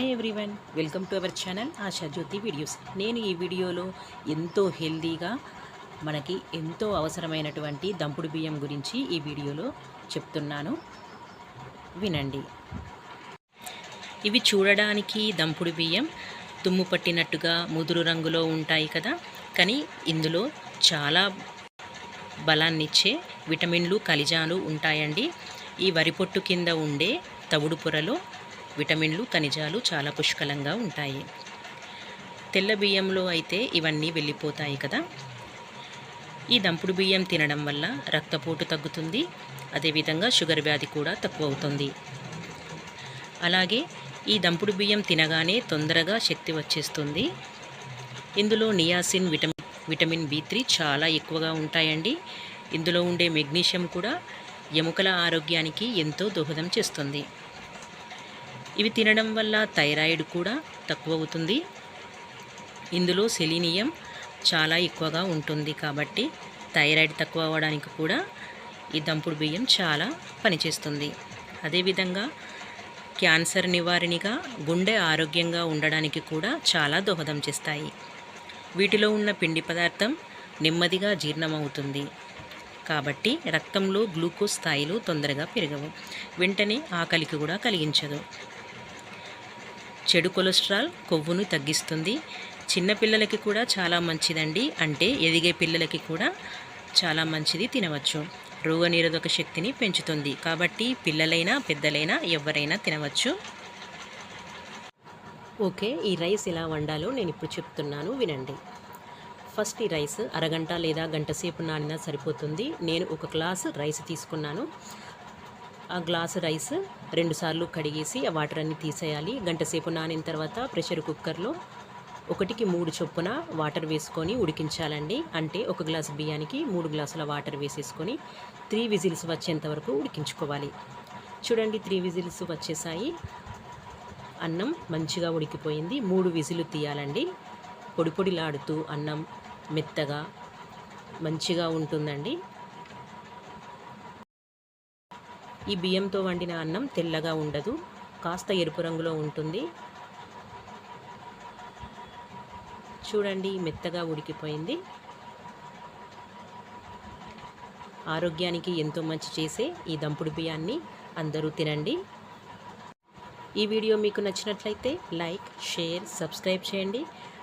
Hi everyone, welcome to our channel Asha Jyothi videos. నేను ఈ వీడియోలో ఎంతో హెల్దీగా మనకి ఎంతో అవసరమైనటువంటి దంపుడు బియ్యం గురించి ఈ వీడియోలో చెప్తున్నాను, వినండి. ఇవి చూడడానికి దంపుడు బియ్యం తుమ్ము పట్టినట్టుగా ముదురు రంగులో ఉంటాయి కదా, కానీ ఇందులో చాలా బలాన్నిచ్చే విటమిన్లు ఖనిజాలు ఉంటాయండి. ఈ వరి పొట్టు కింద ఉండే తవుడు పొరలో విటమిన్లు ఖనిజాలు చాలా పుష్కలంగా ఉంటాయి. తెల్ల బియ్యంలో అయితే ఇవన్నీ వెళ్ళిపోతాయి కదా. ఈ దంపుడు బియ్యం తినడం వల్ల రక్తపోటు తగ్గుతుంది, అదేవిధంగా షుగర్ వ్యాధి కూడా తక్కువ అవుతుంది. అలాగే ఈ దంపుడు బియ్యం తినగానే తొందరగా శక్తి వచ్చేస్తుంది. ఇందులో నియాసిన్, విటమిన్ B3 చాలా ఎక్కువగా ఉంటాయండి. ఇందులో ఉండే మెగ్నీషియం కూడా ఎముకల ఆరోగ్యానికి ఎంతో దోహదం చేస్తుంది. ఇవి తినడం వల్ల థైరాయిడ్ కూడా తక్కువ అవుతుంది. ఇందులో సెలీనియం చాలా ఎక్కువగా ఉంటుంది కాబట్టి థైరాయిడ్ తక్కువ అవ్వడానికి కూడా ఈ దంపుడు బియ్యం చాలా పనిచేస్తుంది. అదేవిధంగా క్యాన్సర్ నివారణగా, గుండె ఆరోగ్యంగా ఉండడానికి కూడా చాలా దోహదం చేస్తాయి. వీటిలో ఉన్న పిండి పదార్థం నెమ్మదిగా జీర్ణమవుతుంది కాబట్టి రక్తంలో గ్లూకోజ్ స్థాయిలు తొందరగా పెరగవు, వెంటనే ఆకలికి కూడా కలిగించదు. చెడు కొలెస్ట్రాల్, కొవ్వును తగ్గిస్తుంది. చిన్నపిల్లలకి కూడా చాలా మంచిదండి, అంటే ఎదిగే పిల్లలకి కూడా చాలా మంచిది, తినవచ్చు. రోగనిరోధక శక్తిని పెంచుతుంది కాబట్టి పిల్లలైనా పెద్దలైనా ఎవరైనా తినవచ్చు. ఓకే, ఈ రైస్ ఎలా వండాలో నేను ఇప్పుడు చెప్తున్నాను, వినండి. ఫస్ట్ ఈ రైస్ అరగంట లేదా గంట సేపు నానినా సరిపోతుంది. నేను ఒక గ్లాసు రైస్ తీసుకున్నాను. ఆ గ్లాసు రైస్ 2 సార్లు కడిగేసి ఆ వాటర్ అన్ని తీసేయాలి. గంట సేపు నానిన తర్వాత ప్రెషర్ కుక్కర్లో 1కి 3 చొప్పున వాటర్ వేసుకొని ఉడికించాలండి. అంటే ఒక గ్లాసు బియ్యానికి 3 గ్లాసుల వాటర్ వేసేసుకొని 3 విజిల్స్ వచ్చేంత వరకు ఉడికించుకోవాలి. చూడండి, 3 విజిల్స్ వచ్చేసాయి. అన్నం మంచిగా ఉడికిపోయింది. 3 విజిల్ తీయాలండి. పొడి పొడిలాడుతూ అన్నం మెత్తగా మంచిగా ఉంటుందండి. ఈ బియ్యంతో వండిన అన్నం తెల్లగా ఉండదు, కాస్త ఎరుపు రంగులో ఉంటుంది. చూడండి, మెత్తగా ఉడికిపోయింది. ఆరోగ్యానికి ఎంతో మంచి చేసే ఈ దంపుడు బియ్యాన్ని అందరూ తినండి. ఈ వీడియో మీకు నచ్చినట్లయితే లైక్, షేర్, సబ్స్క్రైబ్ చేయండి.